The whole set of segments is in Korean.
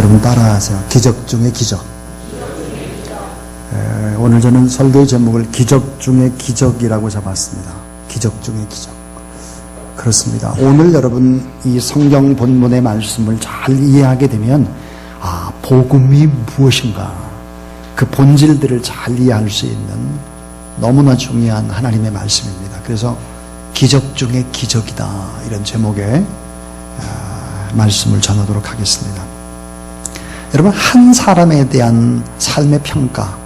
여러분 따라하세요. 기적 중의 기적. 오늘 저는 설교의 제목을 기적 중의 기적이라고 잡았습니다. 기적 중의 기적. 그렇습니다. 오늘 여러분 이 성경 본문의 말씀을 잘 이해하게 되면 복음이 무엇인가, 그 본질들을 잘 이해할 수 있는 너무나 중요한 하나님의 말씀입니다. 그래서 기적 중의 기적이다, 이런 제목의 말씀을 전하도록 하겠습니다. 여러분, 한 사람에 대한 삶의 평가,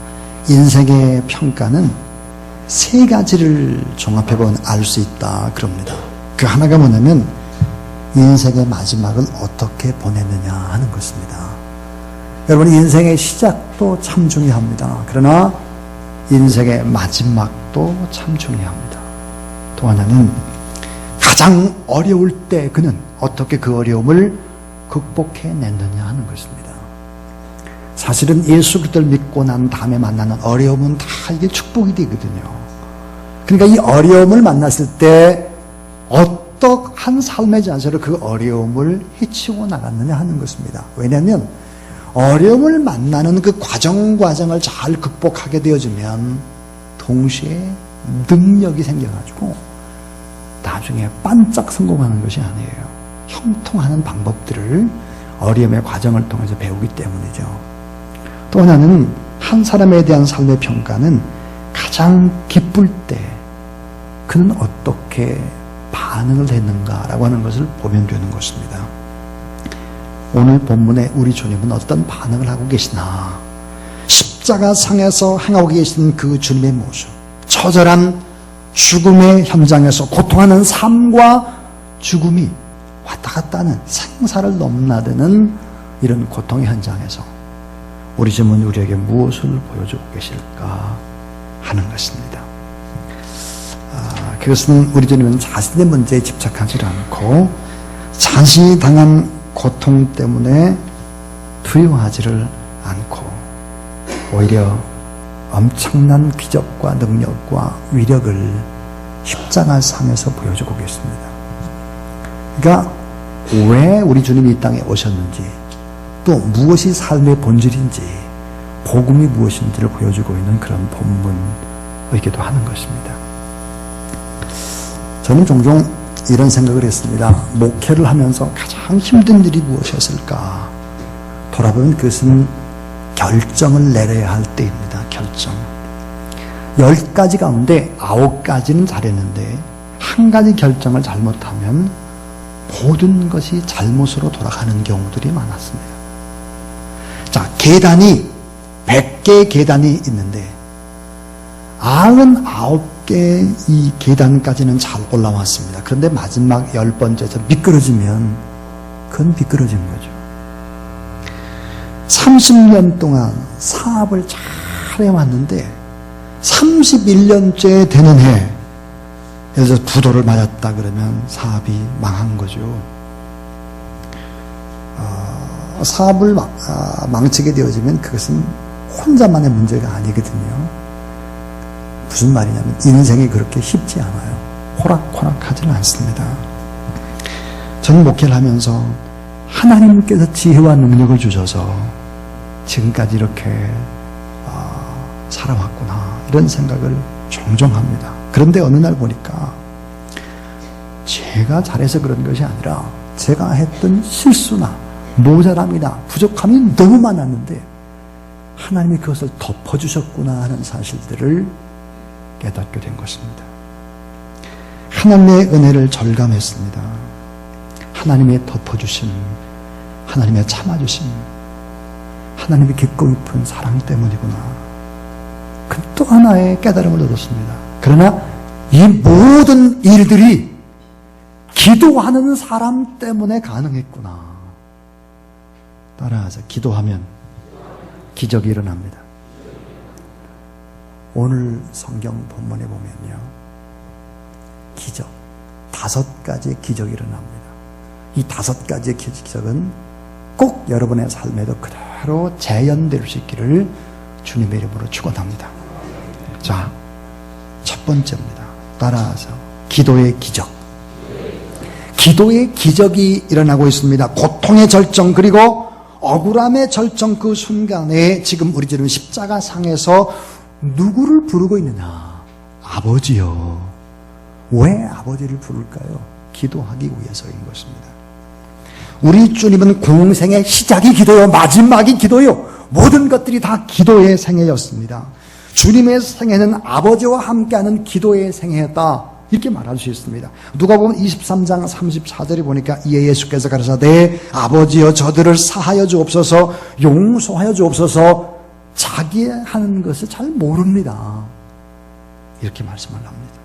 인생의 평가는 세 가지를 종합해보면 알 수 있다 그럽니다. 그 하나가 뭐냐면 인생의 마지막을 어떻게 보냈느냐 하는 것입니다. 여러분, 인생의 시작도 참 중요합니다. 그러나 인생의 마지막도 참 중요합니다. 또 하나는 가장 어려울 때 그는 어떻게 그 어려움을 극복해냈느냐 하는 것입니다. 사실은 예수 그리스도를 믿고 난 다음에 만나는 어려움은 다 이게 축복이 되거든요. 그러니까 이 어려움을 만났을 때 어떠한 삶의 자세로 그 어려움을 헤치고 나갔느냐 하는 것입니다. 왜냐하면 어려움을 만나는 그 과정을 잘 극복하게 되어지면 동시에 능력이 생겨가지고 나중에 반짝 성공하는 것이 아니에요. 형통하는 방법들을 어려움의 과정을 통해서 배우기 때문이죠. 또 하나는 한 사람에 대한 삶의 평가는 가장 기쁠 때 그는 어떻게 반응을 했는가라고 하는 것을 보면 되는 것입니다. 오늘 본문에 우리 주님은 어떤 반응을 하고 계시나, 십자가상에서 행하고 계신 그 주님의 모습, 처절한 죽음의 현장에서 고통하는 삶과 죽음이 왔다 갔다 하는 생사를 넘나드는 이런 고통의 현장에서 우리 주님은 우리에게 무엇을 보여주고 계실까 하는 것입니다. 그것은 우리 주님은 자신의 문제에 집착하지 않고 자신이 당한 고통 때문에 두려워하지를 않고 오히려 엄청난 기적과 능력과 위력을 십자가 상에서 보여주고 계십니다. 그러니까 왜 우리 주님이 이 땅에 오셨는지, 또 무엇이 삶의 본질인지, 복음이 무엇인지를 보여주고 있는 그런 본문이기도 하는 것입니다. 저는 종종 이런 생각을 했습니다. 목회를 하면서 가장 힘든 일이 무엇이었을까? 돌아보면 그것은 결정을 내려야 할 때입니다. 결정. 10가지 가운데 9가지는 잘했는데 한 가지 결정을 잘못하면 모든 것이 잘못으로 돌아가는 경우들이 많았습니다. 자, 계단이 100개의 계단이 있는데 99개의 이 계단까지는 잘 올라왔습니다. 그런데 마지막 10번째에서 미끄러지면 그건 미끄러진 거죠. 30년 동안 사업을 잘 해왔는데 31년째 되는 해, 그래서 부도를 맞았다 그러면 사업이 망한 거죠. 사업을 망치게 되어지면 그것은 혼자만의 문제가 아니거든요. 무슨 말이냐면 인생이 그렇게 쉽지 않아요. 호락호락하지는 않습니다. 저는 목회를 하면서 하나님께서 지혜와 능력을 주셔서 지금까지 이렇게 살아왔구나, 이런 생각을 종종 합니다. 그런데 어느 날 보니까 제가 잘해서 그런 것이 아니라 제가 했던 실수나 모자람이나 부족함이 너무 많았는데 하나님이 그것을 덮어주셨구나 하는 사실들을 깨닫게 된 것입니다. 하나님의 은혜를 절감했습니다. 하나님의 덮어주심, 하나님의 참아주심, 하나님의 깊고 깊은 사랑 때문이구나, 그 또 하나의 깨달음을 얻었습니다. 그러나 이 모든 일들이 기도하는 사람 때문에 가능했구나. 따라하자. 기도하면 기적이 일어납니다. 오늘 성경 본문에 보면요, 기적, 5가지의 기적이 일어납니다. 이 5가지의 기적은 꼭 여러분의 삶에도 그대로 재현될 수 있기를 주님의 이름으로 축원합니다. 자, 첫 번째입니다. 따라서 기도의 기적. 기도의 기적이 일어나고 있습니다. 고통의 절정, 그리고 억울함의 절정 그 순간에 지금 우리 주님은 십자가 상에서 누구를 부르고 있느냐? 아버지요. 왜 아버지를 부를까요? 기도하기 위해서인 것입니다. 우리 주님은 공생의 시작이 기도요, 마지막이 기도요, 모든 것들이 다 기도의 생애였습니다. 주님의 생애는 아버지와 함께하는 기도의 생애였다, 이렇게 말할 수 있습니다. 누가복음 23장 34절에 보니까 이에 예수께서 가라사대 아버지여 저들을 사하여 주옵소서, 용서하여 주옵소서, 자기 하는 것을 잘 모릅니다, 이렇게 말씀을 합니다.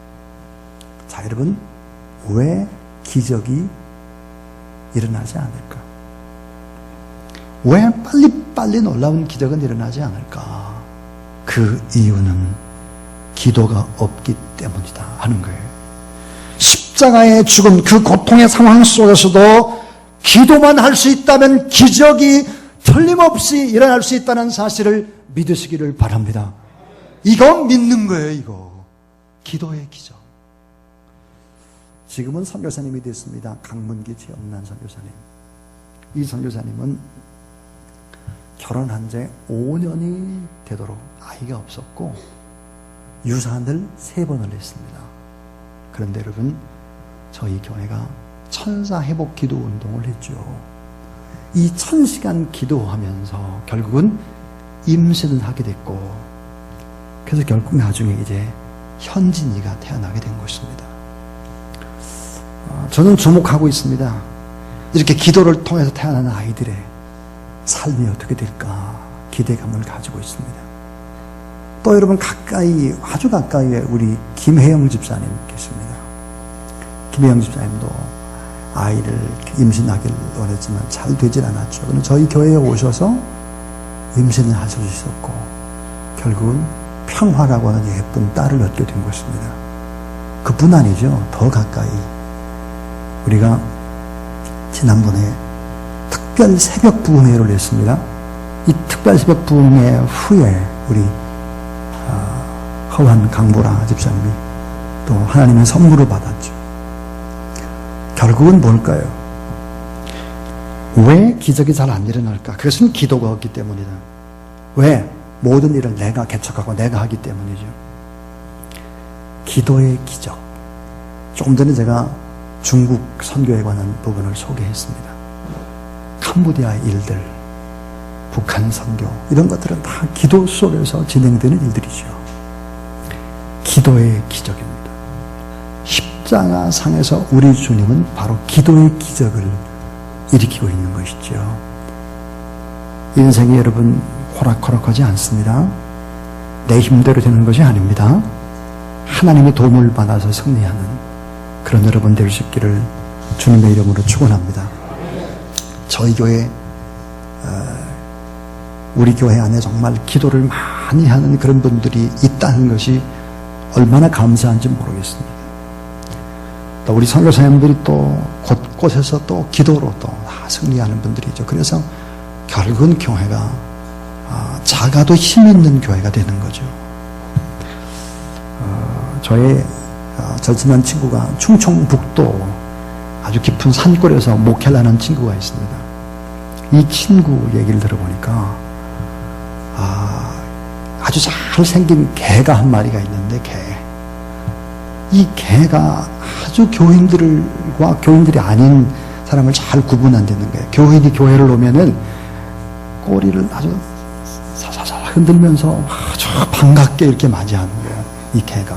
자, 여러분, 왜 기적이 일어나지 않을까? 왜 빨리빨리 놀라운 기적은 일어나지 않을까? 그 이유는 기도가 없기 때문이다 하는 거예요. 십자가의 죽음, 그 고통의 상황 속에서도 기도만 할 수 있다면 기적이 틀림없이 일어날 수 있다는 사실을 믿으시기를 바랍니다. 이거 믿는 거예요, 이거. 기도의 기적. 지금은 선교사님이 됐습니다. 강문기 최영란 선교사님. 이 선교사님은 결혼한 지 5년이 되도록 아이가 없었고 유산을 3번을 했습니다. 그런데 여러분, 저희 교회가 천사 회복 기도 운동을 했죠. 이 1000시간 기도하면서 결국은 임신을 하게 됐고, 그래서 결국 나중에 이제 현진이가 태어나게 된 것입니다. 저는 주목하고 있습니다. 이렇게 기도를 통해서 태어나는 아이들의 삶이 어떻게 될까 기대감을 가지고 있습니다. 또 여러분, 가까이, 아주 가까이에 우리 김혜영 집사님 계십니다. 김혜영 집사님도 아이를 임신하길 원했지만 잘 되질 않았죠. 그런데 저희 교회에 오셔서 임신을 하실 수 있었고 결국은 평화라고 하는 예쁜 딸을 얻게 된 것입니다. 그뿐 아니죠. 더 가까이 우리가 지난번에 특별 새벽 부흥회를 했습니다. 이 특별 새벽 부흥회 후에 우리 허환 강보라 집사님이 또 하나님의 선물을 받았죠. 결국은 뭘까요? 왜 기적이 잘 안 일어날까? 그것은 기도가 없기 때문이다. 왜? 모든 일을 내가 개척하고 내가 하기 때문이죠. 기도의 기적. 조금 전에 제가 중국 선교에 관한 부분을 소개했습니다. 캄보디아의 일들, 북한 선교, 이런 것들은 다 기도 속에서 진행되는 일들이죠. 기도의 기적입니다. 십자가 상에서 우리 주님은 바로 기도의 기적을 일으키고 있는 것이죠. 인생이 여러분 호락호락하지 않습니다. 내 힘대로 되는 것이 아닙니다. 하나님의 도움을 받아서 승리하는 그런 여러분 될 수 있기를 주님의 이름으로 축원합니다. 저희 교회, 우리 교회 안에 정말 기도를 많이 하는 그런 분들이 있다는 것이 얼마나 감사한지 모르겠습니다. 또 우리 선교사님들이 또 곳곳에서 또 기도로 또 다 승리하는 분들이죠. 그래서 결국은 교회가 작아도 힘 있는 교회가 되는 거죠. 저의 절친한 친구가 충청북도 아주 깊은 산골에서 목회를 하는 친구가 있습니다. 이 친구 얘기를 들어보니까 아주 잘생긴 개가 한 마리가 있는데 이 개가 아주 교인들과 교인들이 아닌 사람을 잘 구분한다는 거예요. 교인이 교회를 오면은 꼬리를 아주 사사사 흔들면서 아주 반갑게 이렇게 맞이하는 거예요, 이 개가.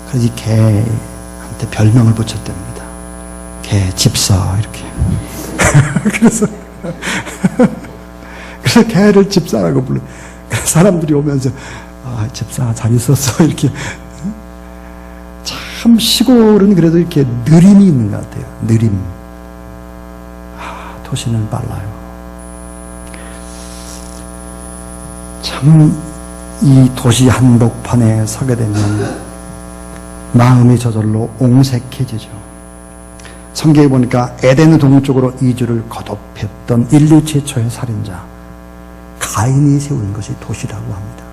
그래서 이 개한테 별명을 붙였답니다. 개 집사, 이렇게. 그래서 개를 집사라고 불러. 사람들이 오면서 집사 잘 있었어, 이렇게. 참 시골은 그래도 이렇게 느림이 있는 것 같아요. 느림. 도시는 빨라요. 참 이 도시 한복판에 서게 되면 마음이 저절로 옹색해지죠. 성경에 보니까 에덴 동쪽으로 이주를 거듭했던 인류 최초의 살인자 가인이 세운 것이 도시라고 합니다.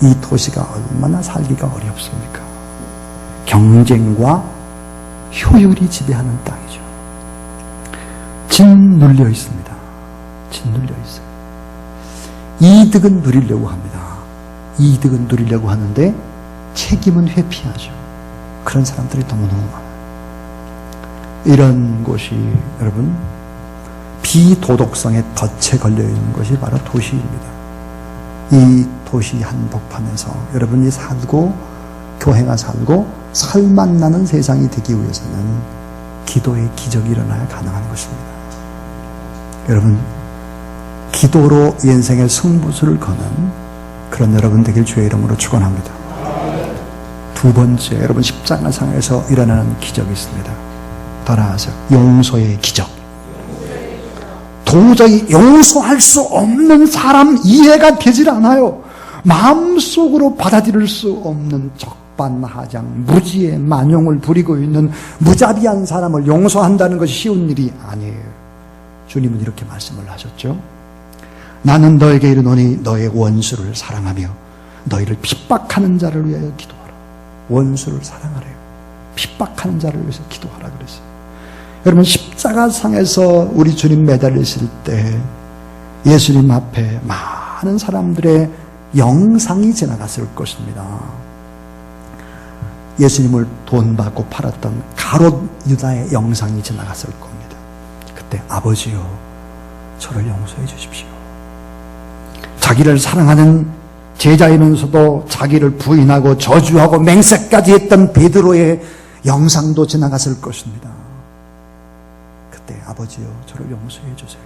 이 도시가 얼마나 살기가 어렵습니까? 경쟁과 효율이 지배하는 땅이죠. 짓눌려 있습니다. 짓눌려 있어요. 이득은 누리려고 합니다. 이득은 누리려고 하는데 책임은 회피하죠. 그런 사람들이 너무너무 많아요. 이런 곳이 여러분 비도덕성의 덫에 걸려있는 것이 바로 도시입니다. 이 도시 한복판에서 여러분이 살고 교회가 살고 살맛나는 세상이 되기 위해서는 기도의 기적이 일어나야 가능한 것입니다. 여러분 기도로 인생의 승부수를 거는 그런 여러분 되길 주의 이름으로 축원합니다. 두 번째, 여러분 십자가상에서 일어나는 기적이 있습니다. 따라하세요. 용서의 기적. 도저히 용서할 수 없는 사람 이해가 되질 않아요. 마음속으로 받아들일 수 없는 적반하장, 무지의 만용을 부리고 있는 무자비한 사람을 용서한다는 것이 쉬운 일이 아니에요. 주님은 이렇게 말씀을 하셨죠. 나는 너에게 이르노니 너의 원수를 사랑하며 너희를 핍박하는 자를 위하여 기도하라. 원수를 사랑하래요. 핍박하는 자를 위해서 기도하라 그랬어요. 여러분 십자가상에서 우리 주님 매달리실 때 예수님 앞에 많은 사람들의 영상이 지나갔을 것입니다. 예수님을 돈 받고 팔았던 가롯 유다의 영상이 지나갔을 겁니다. 그때 아버지요 저를 용서해 주십시오. 자기를 사랑하는 제자이면서도 자기를 부인하고 저주하고 맹세까지 했던 베드로의 영상도 지나갔을 것입니다. 그때 아버지요 저를 용서해 주세요.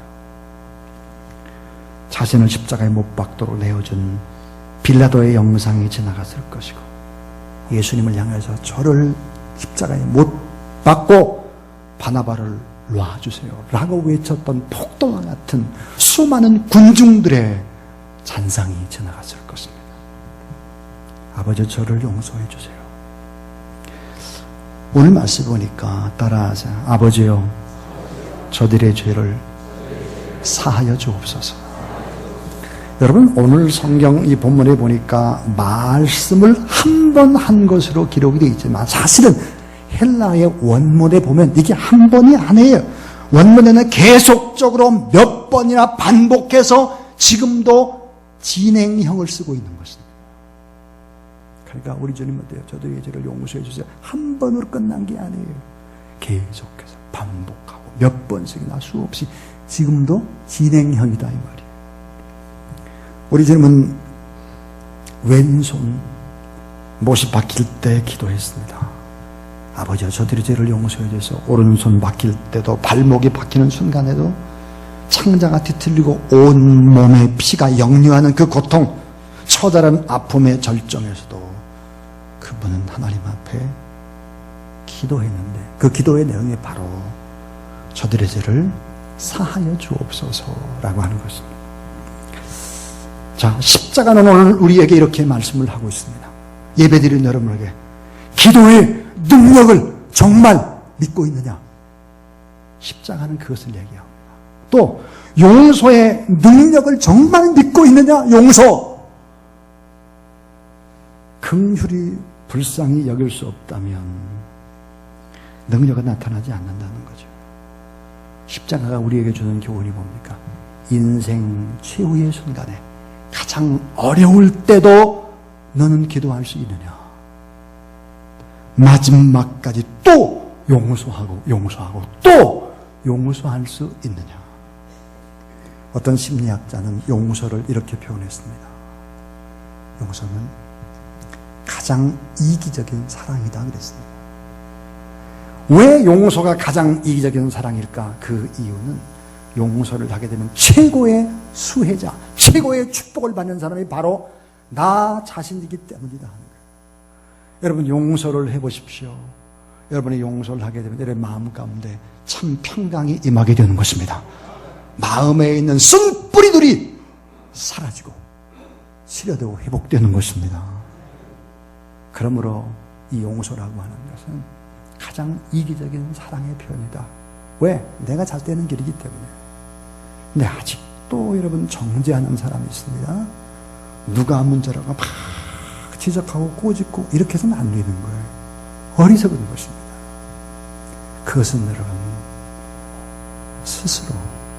자신을 십자가에 못 박도록 내어준 빌라도의 영상이 지나갔을 것이고 예수님을 향해서 저를 십자가에 못 박고 바나바를 놔주세요 라고 외쳤던 폭동과 같은 수많은 군중들의 잔상이 지나갔을 것입니다. 아버지 저를 용서해 주세요. 오늘 말씀 보니까 따라하세요. 아버지요 저들의 죄를 사하여 주옵소서. 여러분 오늘 성경 이 본문에 보니까 말씀을 한 번 한 것으로 기록이 되어 있지만 사실은 헬라의 원문에 보면 이게 한 번이 아니에요. 원문에는 계속적으로 몇 번이나 반복해서 지금도 진행형을 쓰고 있는 것입니다. 그러니까 우리 주님 어때요? 저들의 죄를 용서해 주세요. 한 번으로 끝난 게 아니에요. 계속해서 반복하고 몇 번씩이나 수없이 지금도 진행형이다 이 말이에요. 우리 주님은 왼손 못이 박힐 때 기도했습니다. 아버지여 저들의 죄를 용서해 주셔서 오른손 박힐 때도 발목이 박히는 순간에도 창자가 뒤틀리고 온 몸에 피가 역류하는 그 고통 처절한 아픔의 절정에서도 그분은 하나님 앞에 기도했는데 그 기도의 내용이 바로 저들의 죄를 사하여 주옵소서라고 하는 것입니다. 자, 십자가는 오늘 우리에게 이렇게 말씀을 하고 있습니다. 예배드리는 여러분에게 기도의 능력을 정말 믿고 있느냐? 십자가는 그것을 얘기합니다. 또 용서의 능력을 정말 믿고 있느냐? 용서. 긍휼이 불쌍히 여길 수 없다면 능력은 나타나지 않는다는 거죠. 십자가가 우리에게 주는 교훈이 뭡니까? 인생 최후의 순간에 가장 어려울 때도 너는 기도할 수 있느냐? 마지막까지 또 용서하고 또 용서할 수 있느냐? 어떤 심리학자는 용서를 이렇게 표현했습니다. 용서는 가장 이기적인 사랑이다 그랬습니다. 왜 용서가 가장 이기적인 사랑일까? 그 이유는 용서를 하게 되면 최고의 수혜자, 최고의 축복을 받는 사람이 바로 나 자신이기 때문이다 하는 거예요. 여러분 용서를 해보십시오. 여러분이 용서를 하게 되면 여러분의 마음 가운데 참 평강이 임하게 되는 것입니다. 마음에 있는 쓴뿌리들이 사라지고 치료되고 회복되는 것입니다. 그러므로 이 용서라고 하는 것은 가장 이기적인 사랑의 표현이다. 왜? 내가 잘 되는 길이기 때문에. 근데 아직도 여러분 정죄하는 사람이 있습니다. 누가 문제라고 막 지적하고 꼬집고 이렇게 해서는 안 되는 거예요. 어리석은 것입니다. 그것은 여러분 스스로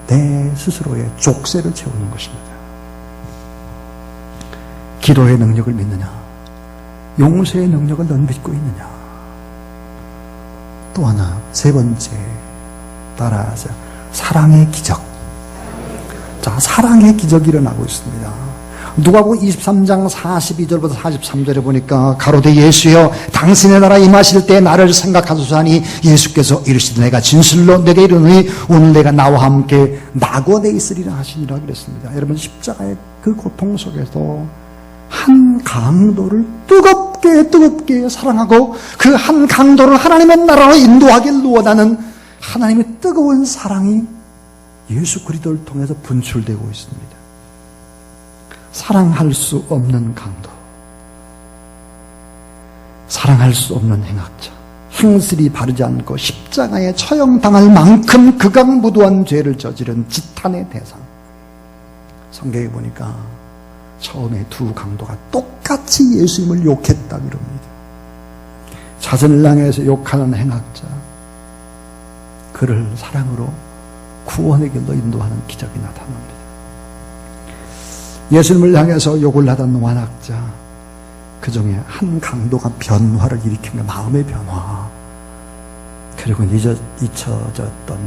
내 스스로의 족쇄를 채우는 것입니다. 기도의 능력을 믿느냐? 용서의 능력을 넌 믿고 있느냐? 또 하나, 세 번째, 따라하자. 사랑의 기적. 자, 사랑의 기적이 일어나고 있습니다. 누가복음 23장 42절부터 43절에 보니까 가로되 예수여 당신의 나라 임하실 때 나를 생각하소서 하니 예수께서 이르시되 내가 진실로 내게 이르노니 오늘 내가 나와 함께 낙원에 있으리라 하시니라 그랬습니다. 여러분, 십자가의 그 고통 속에서 한 강도를 뜨겁게 사랑하고 그 한 강도를 하나님의 나라로 인도하길 원하는 하나님의 뜨거운 사랑이 예수 그리스도를 통해서 분출되고 있습니다. 사랑할 수 없는 강도, 사랑할 수 없는 행악자, 행실이 바르지 않고 십자가에 처형당할 만큼 극악무도한 죄를 저지른 지탄의 대상. 성경에 보니까 처음에 두 강도가 똑같이 예수님을 욕했다 그럽니다. 자신을 향해서 욕하는 행악자, 그를 사랑으로 구원의 길로 인도하는 기적이 나타납니다. 예수님을 향해서 욕을 하던 완악자, 그 중에 한 강도가 변화를 일으킨 게 마음의 변화, 그리고 잊혀졌던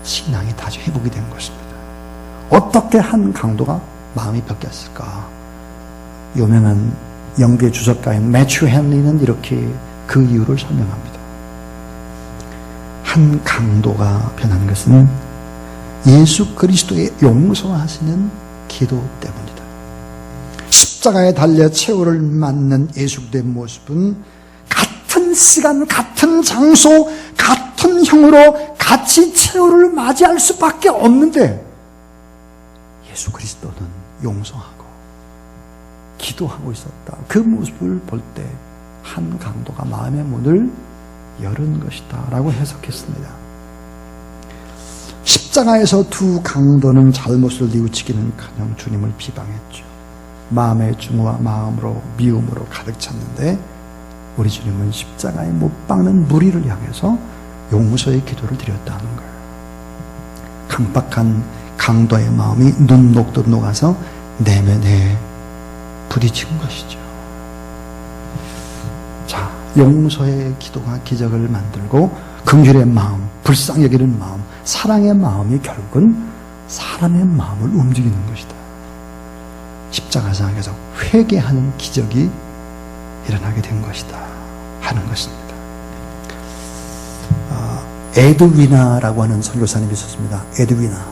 신앙이 다시 회복이 된 것입니다. 어떻게 한 강도가 마음이 바뀌었을까? 유명한 영계 주석가인 매튜 헨리는 이렇게 그 이유를 설명합니다. 한 강도가 변한 것은 예수 그리스도의 용서하시는 기도 때문이다. 십자가에 달려 최후를 맞는 예수 그리스도의 모습은 같은 시간, 같은 장소, 같은 형으로 같이 최후를 맞이할 수밖에 없는데 예수 그리스도는 용서하고 기도하고 있었다. 그 모습을 볼 때 한 강도가 마음의 문을 열은 것이다 라고 해석했습니다. 십자가에서 두 강도는 잘못을 뉘우치기는커녕 주님을 비방했죠. 마음의 중후와 마음으로 미움으로 가득 찼는데 우리 주님은 십자가에 못 박는 무리를 향해서 용서의 기도를 드렸다는 거예요. 강박한 강도의 마음이 눈 녹듯 녹아서 내면에 부딪힌 것이죠. 자, 용서의 기도가 기적을 만들고 긍휼의 마음, 불쌍히 여기는 마음, 사랑의 마음이 결국은 사람의 마음을 움직이는 것이다. 십자가상에서 회개하는 기적이 일어나게 된 것이다 하는 것입니다. 에드위나라고 하는 선교사님이 있었습니다. 에드위나.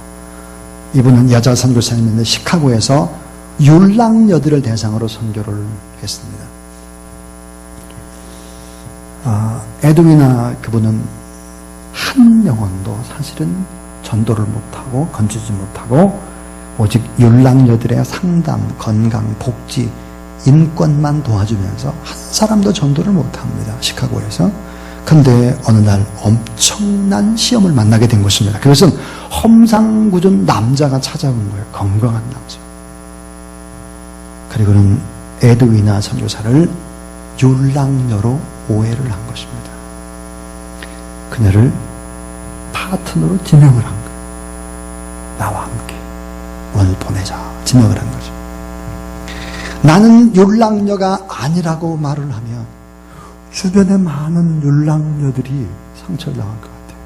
이분은 여자 선교사님인데 시카고에서 율랑녀들을 대상으로 선교를 했습니다. 에드위나 그분은 한 영혼도 사실은 전도를 못하고 건지지 못하고 오직 율랑녀들의 상담, 건강, 복지, 인권만 도와주면서 한 사람도 전도를 못합니다. 시카고에서. 근데 어느 날 엄청난 시험을 만나게 된 것입니다. 그것은 험상궂은 남자가 찾아온 거예요. 건강한 남자. 그리고는 에드위나 선교사를 율랑녀로 오해를 한 것입니다. 그녀를 파트너로 지명을 한 거예요. 나와 함께 오늘 보내자 지명을 한 거죠. 나는 율랑녀가 아니라고 말을 하면 주변에 많은 율랑녀들이 상처를 당할 것 같아요.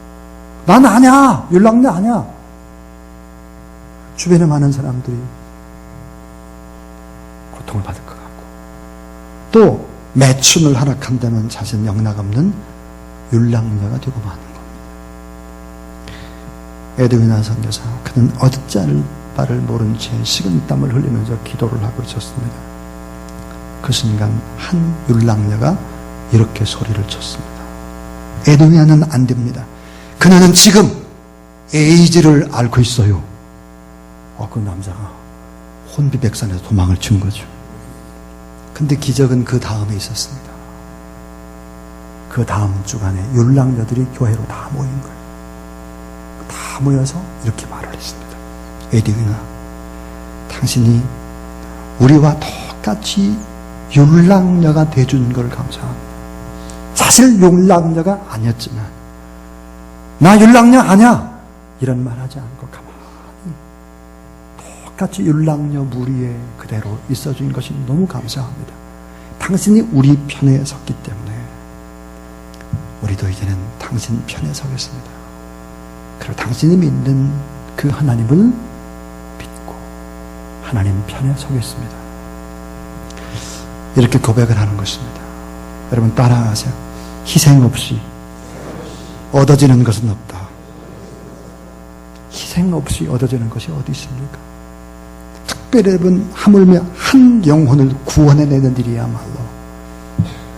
난 아니야. 율랑녀 아니야. 주변에 많은 사람들이 고통을 받을 것 같고 또 매춘을 하락한다면 자신 영락없는 율랑녀가 되고 마는 겁니다. 에드위나 선교사, 그는 어찌할 바를 모른 채 식은땀을 흘리면서 기도를 하고 있었습니다. 그 순간 한 율랑녀가 이렇게 소리를 쳤습니다. 에드위나는 안 됩니다. 그녀는 지금 에이즈를 앓고 있어요. 그 남자가 혼비백산에서 도망을 친 거죠. 근데 기적은 그 다음에 있었습니다. 그 다음 주간에 율랑녀들이 교회로 다 모인 거예요. 다 모여서 이렇게 말을 했습니다. 에드위나, 당신이 우리와 똑같이 율랑녀가 돼준 걸 감사합니다. 사실 율랑녀가 아니었지만 나 율랑녀 아니야 이런 말 하지 않고 가만히 밭같이 율랑여 물 위에 그대로 있어준 것이 너무 감사합니다. 당신이 우리 편에 섰기 때문에 우리도 이제는 당신 편에 서겠습니다. 그리고 당신이 믿는 그 하나님을 믿고 하나님 편에 서겠습니다. 이렇게 고백을 하는 것입니다. 여러분 따라하세요. 희생 없이 얻어지는 것은 없다. 희생 없이 얻어지는 것이 어디 있습니까? 특별히 여러분 하물며 한 영혼을 구원해내는 일이야말로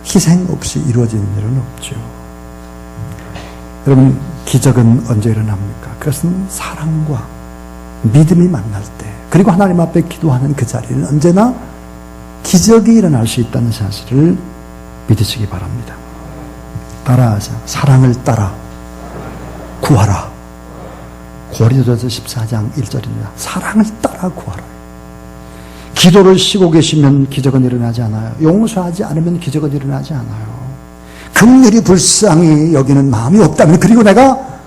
희생 없이 이루어지는 일은 없죠. 여러분 기적은 언제 일어납니까? 그것은 사랑과 믿음이 만날 때, 그리고 하나님 앞에 기도하는 그 자리는 언제나 기적이 일어날 수 있다는 사실을 믿으시기 바랍니다. 따라하세요. 사랑을 따라 구하라. 고린도전서 14장 1절입니다. 사랑을 따라 구하라. 기도를 쉬고 계시면 기적은 일어나지 않아요. 용서하지 않으면 기적은 일어나지 않아요. 긍휼히 불쌍히 여기는 마음이 없다면, 그리고 내가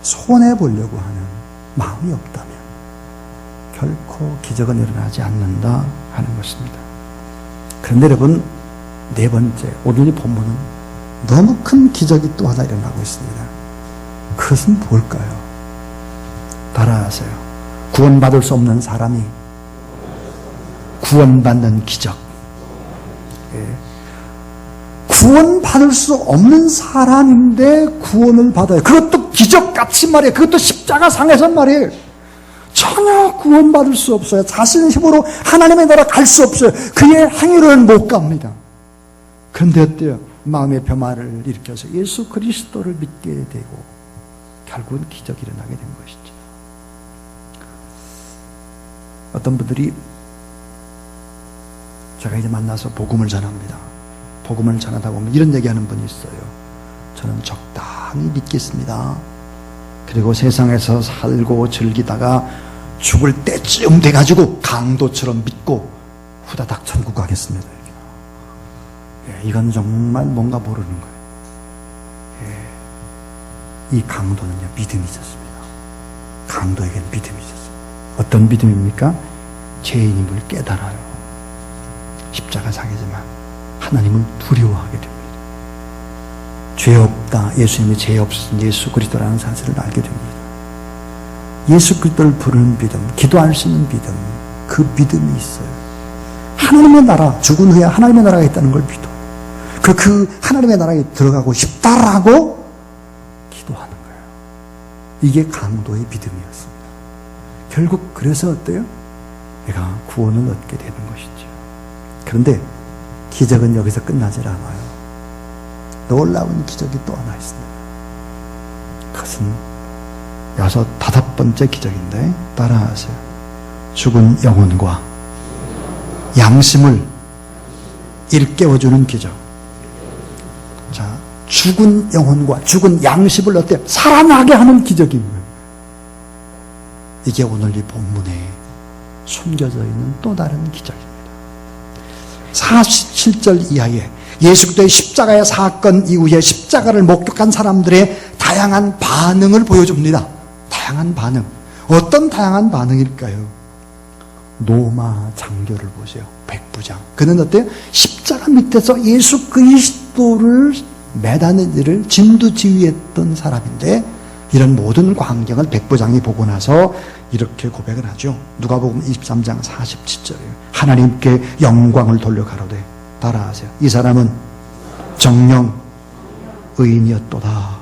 손해보려고 하는 마음이 없다면 결코 기적은 일어나지 않는다 하는 것입니다. 그런데 여러분, 네 번째, 오늘 이 본문은 너무 큰 기적이 또 하나 일어나고 있습니다. 그것은 뭘까요? 따라하세요. 구원받을 수 없는 사람이 구원받는 기적. 예. 구원받을 수 없는 사람인데 구원을 받아요. 그것도 기적같이 말이에요. 그것도 십자가상에서 말이에요. 전혀 구원받을 수 없어요. 자신의 힘으로 하나님의 나라 갈 수 없어요. 그의 행위로는 못 갑니다. 그런데 어때요? 마음의 변화를 일으켜서 예수 그리스도를 믿게 되고 결국은 기적이 일어나게 된 것이죠. 어떤 분들이 제가 이제 만나서 복음을 전합니다. 복음을 전하다 보면 이런 얘기하는 분이 있어요. 저는 적당히 믿겠습니다. 그리고 세상에서 살고 즐기다가 죽을 때쯤 돼가지고 강도처럼 믿고 후다닥 천국 가겠습니다. 예, 이건 정말 뭔가 모르는 거예요. 예, 이 강도는요, 믿음이 있었습니다. 강도에겐 믿음이 있었어요. 어떤 믿음입니까? 죄인임을 깨달아요. 십자가상이지만 하나님을 두려워하게 됩니다. 죄 없다, 예수님이 죄 없으신 예수 그리스도라는 사실을 알게 됩니다. 예수 그리스도를 부르는 믿음, 기도할 수 있는 믿음, 그 믿음이 있어요. 하나님의 나라, 죽은 후에 하나님의 나라가 있다는 걸 믿어. 그 하나님의 나라에 들어가고 싶다라고 기도하는 거예요. 이게 강도의 믿음이었습니다. 결국 그래서 어때요? 내가 구원을 얻게 되는 것이죠. 그런데 기적은 여기서 끝나질 않아요. 놀라운 기적이 또 하나 있습니다. 그것은 다섯 번째 기적인데 따라하세요. 죽은 영혼과 양심을 일깨워주는 기적. 자, 죽은 영혼과 죽은 양심을 어때요? 살아나게 하는 기적입니다. 이게 오늘 이 본문에 숨겨져 있는 또 다른 기적입니다. 47절 이하에 예수 그리스도의 십자가의 사건 이후에 십자가를 목격한 사람들의 다양한 반응을 보여줍니다. 다양한 반응. 어떤 다양한 반응일까요? 노마 장교를 보세요. 백부장. 그는 어때요? 십자가 밑에서 예수 그리스도를 매다는 일을 진두지휘했던 사람인데 이런 모든 광경을 백부장이 보고 나서 이렇게 고백을 하죠. 누가복음 23장 47절이에요. 하나님께 영광을 돌려 가로되 따라하세요. 이 사람은 정령 의인이었도다.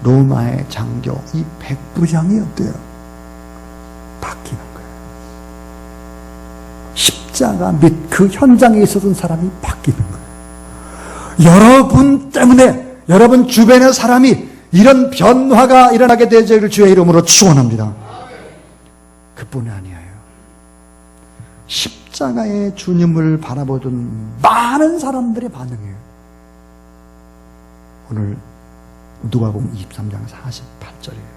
로마의 장교 이 백부장이 어때요? 바뀌는 거예요. 십자가 및 그 현장에 있었던 사람이 바뀌는 거예요. 여러분 때문에 여러분 주변의 사람이 이런 변화가 일어나게 되기를 주의 이름으로 축원합니다. 그뿐이 아니에요. 십자가의 주님을 바라보던 많은 사람들의 반응이에요. 오늘 누가복음 23장 48절이에요.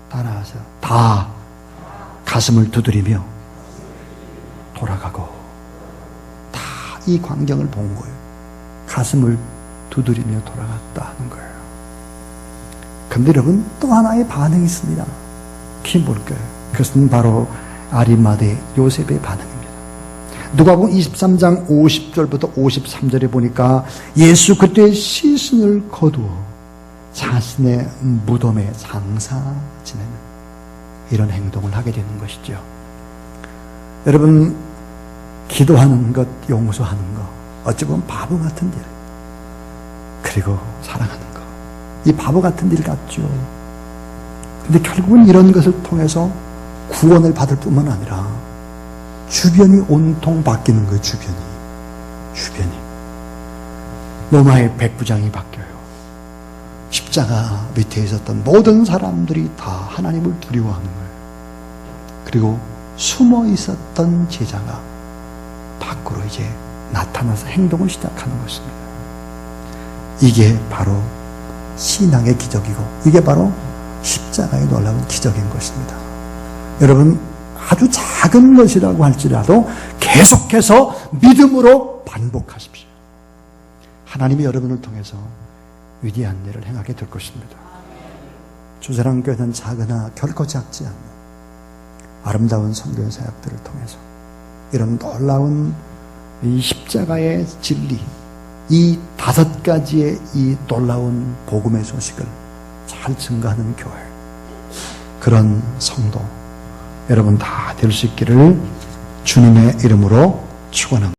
따라하세요. 다 가슴을 두드리며 돌아가고 다 이 광경을 본 거예요. 가슴을 두드리며 돌아갔다 하는 거예요. 근데 여러분 또 하나의 반응이 있습니다. 그게 뭘까요? 그것은 바로 아리마대 요셉의 반응입니다. 누가복음 23장 50절부터 53절에 보니까 예수 그때 시신을 거두어 자신의 무덤에 장사 지내는 이런 행동을 하게 되는 것이죠. 여러분, 기도하는 것, 용서하는 것, 어찌 보면 바보 같은 일, 그리고 사랑하는 것, 이 바보 같은 일 같죠. 근데 결국은 이런 것을 통해서 구원을 받을 뿐만 아니라 주변이 온통 바뀌는 거예요. 주변이 로마의 백부장이 바뀌어요. 십자가 밑에 있었던 모든 사람들이 다 하나님을 두려워하는 거예요. 그리고 숨어 있었던 제자가 밖으로 이제 나타나서 행동을 시작하는 것입니다. 이게 바로 신앙의 기적이고, 이게 바로 십자가의 놀라운 기적인 것입니다. 여러분, 아주 작은 것이라고 할지라도 계속해서 믿음으로 반복하십시오. 하나님이 여러분을 통해서 위대한 일을 행하게 될 것입니다. 주사랑교회는 작으나 결코 작지 않는 아름다운 선교 사역들을 통해서 이런 놀라운 이 십자가의 진리, 이 5가지의 이 놀라운 복음의 소식을 잘 증거하는 교회, 그런 성도 여러분 다 될 수 있기를 주님의 이름으로 축원합니다.